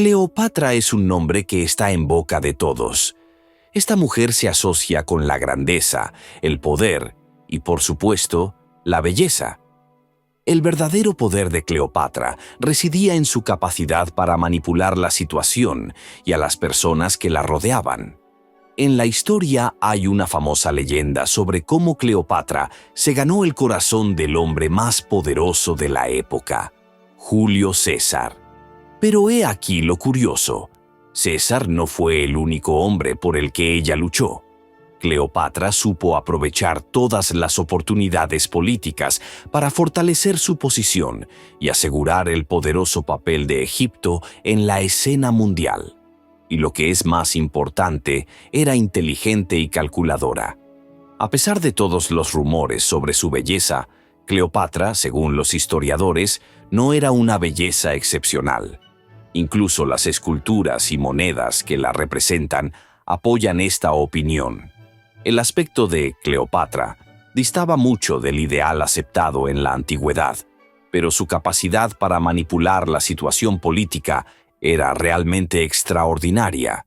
Cleopatra es un nombre que está en boca de todos. Esta mujer se asocia con la grandeza, el poder y, por supuesto, la belleza. El verdadero poder de Cleopatra residía en su capacidad para manipular la situación y a las personas que la rodeaban. En la historia hay una famosa leyenda sobre cómo Cleopatra se ganó el corazón del hombre más poderoso de la época, Julio César. Pero he aquí lo curioso: César no fue el único hombre por el que ella luchó. Cleopatra supo aprovechar todas las oportunidades políticas para fortalecer su posición y asegurar el poderoso papel de Egipto en la escena mundial. Y lo que es más importante, era inteligente y calculadora. A pesar de todos los rumores sobre su belleza, Cleopatra, según los historiadores, no era una belleza excepcional. Incluso las esculturas y monedas que la representan apoyan esta opinión. El aspecto de Cleopatra distaba mucho del ideal aceptado en la antigüedad, pero su capacidad para manipular la situación política era realmente extraordinaria.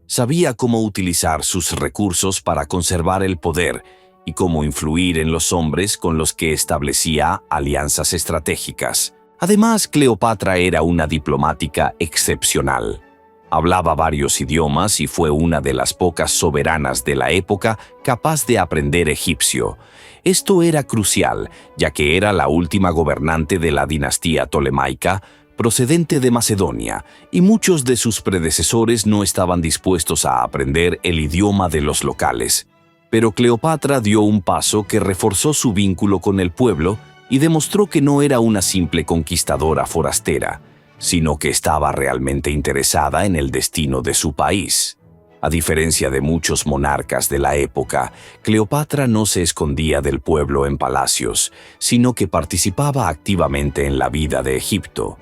Sabía cómo utilizar sus recursos para conservar el poder y cómo influir en los hombres con los que establecía alianzas estratégicas. Además, Cleopatra era una diplomática excepcional. Hablaba varios idiomas y fue una de las pocas soberanas de la época capaz de aprender egipcio. Esto era crucial, ya que era la última gobernante de la dinastía tolemaica, procedente de Macedonia, y muchos de sus predecesores no estaban dispuestos a aprender el idioma de los locales. Pero Cleopatra dio un paso que reforzó su vínculo con el pueblo y demostró que no era una simple conquistadora forastera, sino que estaba realmente interesada en el destino de su país. A diferencia de muchos monarcas de la época, Cleopatra no se escondía del pueblo en palacios, sino que participaba activamente en la vida de Egipto.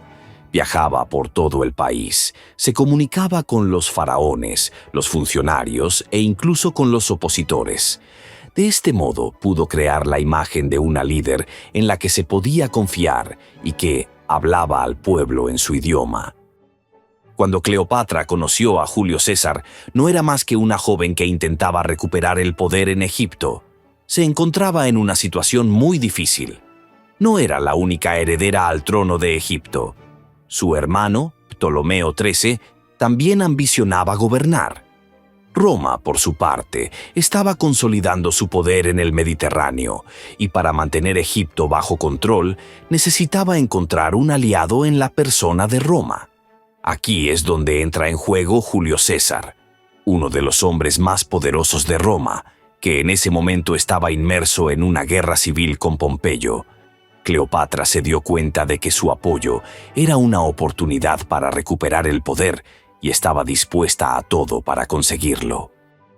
Viajaba por todo el país, se comunicaba con los faraones, los funcionarios e incluso con los opositores. De este modo pudo crear la imagen de una líder en la que se podía confiar y que hablaba al pueblo en su idioma. Cuando Cleopatra conoció a Julio César, no era más que una joven que intentaba recuperar el poder en Egipto. Se encontraba en una situación muy difícil. No era la única heredera al trono de Egipto. Su hermano, Ptolomeo XIII, también ambicionaba gobernar. Roma, por su parte, estaba consolidando su poder en el Mediterráneo, y para mantener Egipto bajo control, necesitaba encontrar un aliado en la persona de Roma. Aquí es donde entra en juego Julio César, uno de los hombres más poderosos de Roma, que en ese momento estaba inmerso en una guerra civil con Pompeyo. Cleopatra se dio cuenta de que su apoyo era una oportunidad para recuperar el poder y estaba dispuesta a todo para conseguirlo.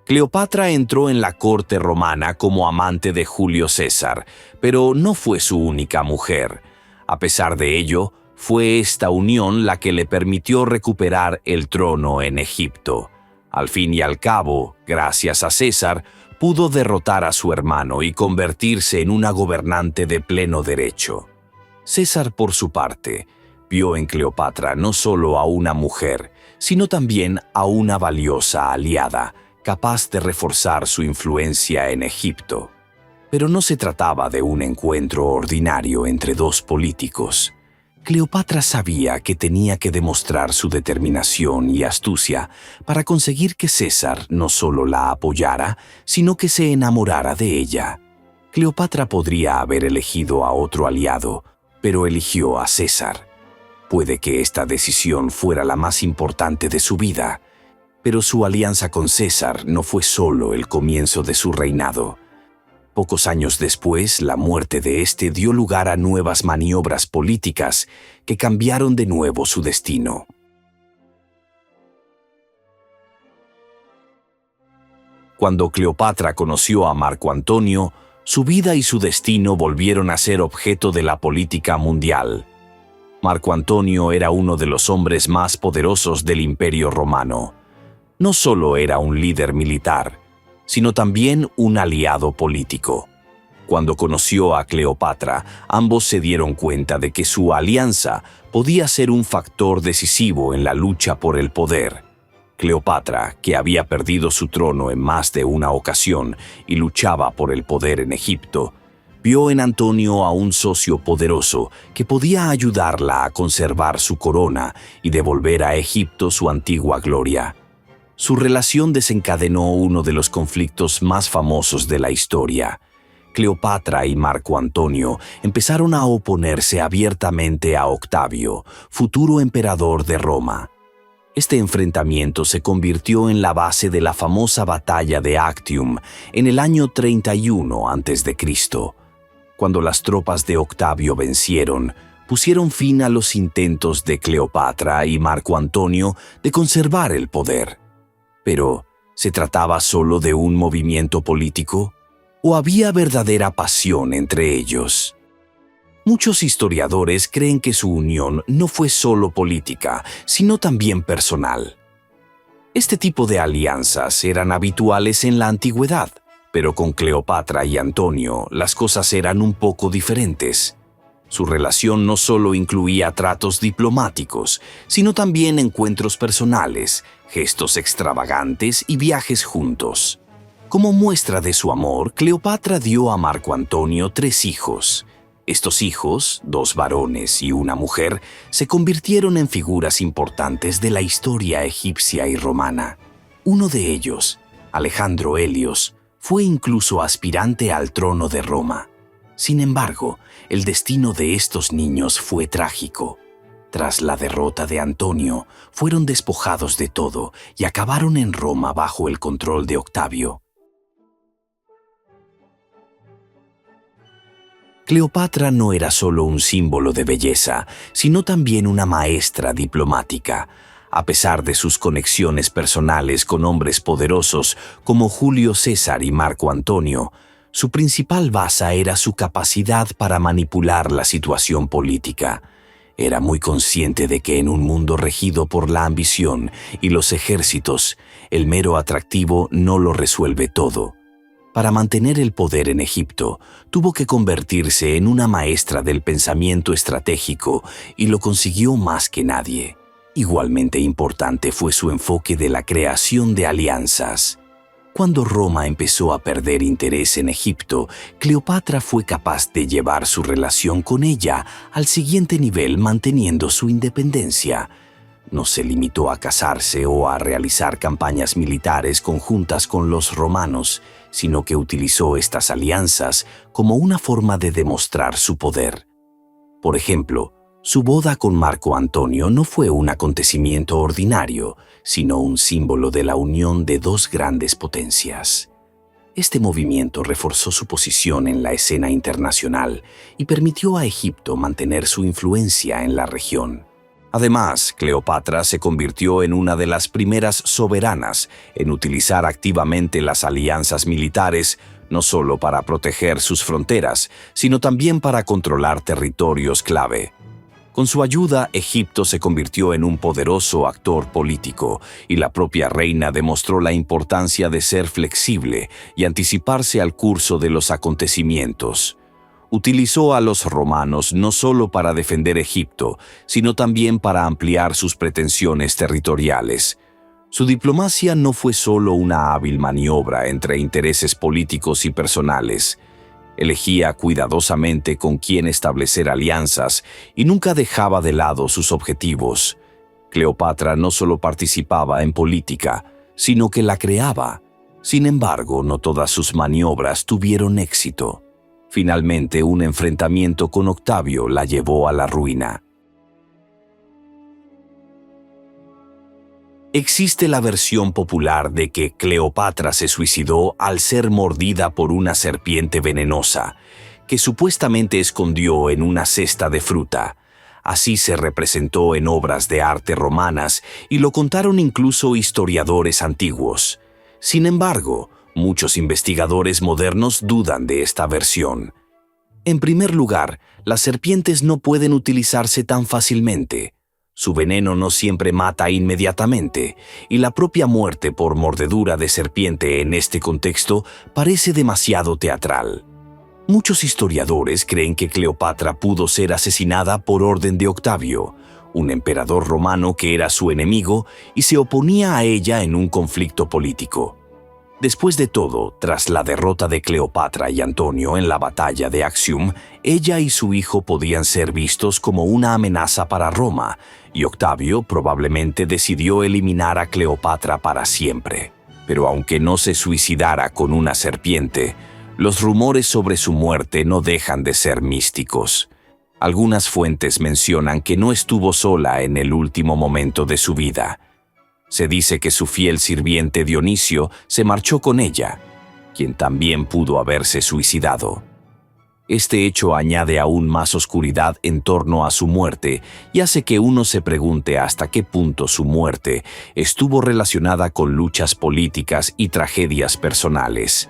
Cleopatra entró en la corte romana como amante de Julio César, pero no fue su única mujer. A pesar de ello, fue esta unión la que le permitió recuperar el trono en Egipto. Al fin y al cabo, gracias a César, pudo derrotar a su hermano y convertirse en una gobernante de pleno derecho. César, por su parte, vio en Cleopatra no solo a una mujer, sino también a una valiosa aliada, capaz de reforzar su influencia en Egipto. Pero no se trataba de un encuentro ordinario entre dos políticos. Cleopatra sabía que tenía que demostrar su determinación y astucia para conseguir que César no solo la apoyara, sino que se enamorara de ella. Cleopatra podría haber elegido a otro aliado, pero eligió a César. Puede que esta decisión fuera la más importante de su vida, pero su alianza con César no fue solo el comienzo de su reinado. Pocos años después, la muerte de este dio lugar a nuevas maniobras políticas que cambiaron de nuevo su destino. Cuando Cleopatra conoció a Marco Antonio, su vida y su destino volvieron a ser objeto de la política mundial. Marco Antonio era uno de los hombres más poderosos del Imperio Romano. No solo era un líder militar, sino también un aliado político. Cuando conoció a Cleopatra, ambos se dieron cuenta de que su alianza podía ser un factor decisivo en la lucha por el poder. Cleopatra, que había perdido su trono en más de una ocasión y luchaba por el poder en Egipto, vio en Antonio a un socio poderoso que podía ayudarla a conservar su corona y devolver a Egipto su antigua gloria. Su relación desencadenó uno de los conflictos más famosos de la historia. Cleopatra y Marco Antonio empezaron a oponerse abiertamente a Octavio, futuro emperador de Roma. Este enfrentamiento se convirtió en la base de la famosa batalla de Actium en el año 31 a.C. Cuando las tropas de Octavio vencieron, pusieron fin a los intentos de Cleopatra y Marco Antonio de conservar el poder. Pero, ¿se trataba solo de un movimiento político? ¿O había verdadera pasión entre ellos? Muchos historiadores creen que su unión no fue solo política, sino también personal. Este tipo de alianzas eran habituales en la antigüedad, pero con Cleopatra y Antonio las cosas eran un poco diferentes. Su relación no solo incluía tratos diplomáticos, sino también encuentros personales, gestos extravagantes y viajes juntos. Como muestra de su amor, Cleopatra dio a Marco Antonio 3 hijos. Estos hijos, 2 varones y una mujer, se convirtieron en figuras importantes de la historia egipcia y romana. Uno de ellos, Alejandro Helios, fue incluso aspirante al trono de Roma. Sin embargo, el destino de estos niños fue trágico. Tras la derrota de Antonio, fueron despojados de todo y acabaron en Roma bajo el control de Octavio. Cleopatra no era solo un símbolo de belleza, sino también una maestra diplomática. A pesar de sus conexiones personales con hombres poderosos como Julio César y Marco Antonio, su principal base era su capacidad para manipular la situación política. Era muy consciente de que en un mundo regido por la ambición y los ejércitos, el mero atractivo no lo resuelve todo. Para mantener el poder en Egipto, tuvo que convertirse en una maestra del pensamiento estratégico y lo consiguió más que nadie. Igualmente importante fue su enfoque de la creación de alianzas. Cuando Roma empezó a perder interés en Egipto, Cleopatra fue capaz de llevar su relación con ella al siguiente nivel manteniendo su independencia. No se limitó a casarse o a realizar campañas militares conjuntas con los romanos, sino que utilizó estas alianzas como una forma de demostrar su poder. Por ejemplo, su boda con Marco Antonio no fue un acontecimiento ordinario, sino un símbolo de la unión de 2 grandes potencias. Este movimiento reforzó su posición en la escena internacional y permitió a Egipto mantener su influencia en la región. Además, Cleopatra se convirtió en una de las primeras soberanas en utilizar activamente las alianzas militares, no solo para proteger sus fronteras, sino también para controlar territorios clave. Con su ayuda, Egipto se convirtió en un poderoso actor político y la propia reina demostró la importancia de ser flexible y anticiparse al curso de los acontecimientos. Utilizó a los romanos no solo para defender Egipto, sino también para ampliar sus pretensiones territoriales. Su diplomacia no fue solo una hábil maniobra entre intereses políticos y personales. Elegía cuidadosamente con quién establecer alianzas y nunca dejaba de lado sus objetivos. Cleopatra no solo participaba en política, sino que la creaba. Sin embargo, no todas sus maniobras tuvieron éxito. Finalmente, un enfrentamiento con Octavio la llevó a la ruina. Existe la versión popular de que Cleopatra se suicidó al ser mordida por una serpiente venenosa, que supuestamente escondió en una cesta de fruta. Así se representó en obras de arte romanas y lo contaron incluso historiadores antiguos. Sin embargo, muchos investigadores modernos dudan de esta versión. En primer lugar, las serpientes no pueden utilizarse tan fácilmente. Su veneno no siempre mata inmediatamente, y la propia muerte por mordedura de serpiente en este contexto parece demasiado teatral. Muchos historiadores creen que Cleopatra pudo ser asesinada por orden de Octavio, un emperador romano que era su enemigo y se oponía a ella en un conflicto político. Después de todo, tras la derrota de Cleopatra y Antonio en la batalla de Actium, ella y su hijo podían ser vistos como una amenaza para Roma, y Octavio probablemente decidió eliminar a Cleopatra para siempre. Pero aunque no se suicidara con una serpiente, los rumores sobre su muerte no dejan de ser místicos. Algunas fuentes mencionan que no estuvo sola en el último momento de su vida. Se dice que su fiel sirviente Dionisio se marchó con ella, quien también pudo haberse suicidado. Este hecho añade aún más oscuridad en torno a su muerte y hace que uno se pregunte hasta qué punto su muerte estuvo relacionada con luchas políticas y tragedias personales.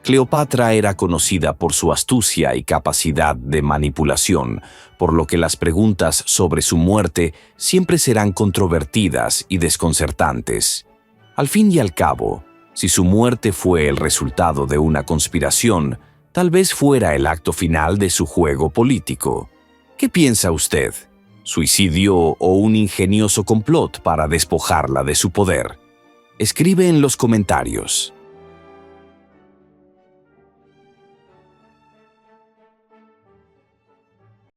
Cleopatra era conocida por su astucia y capacidad de manipulación, por lo que las preguntas sobre su muerte siempre serán controvertidas y desconcertantes. Al fin y al cabo, si su muerte fue el resultado de una conspiración, tal vez fuera el acto final de su juego político. ¿Qué piensa usted? ¿Suicidio o un ingenioso complot para despojarla de su poder? Escribe en los comentarios.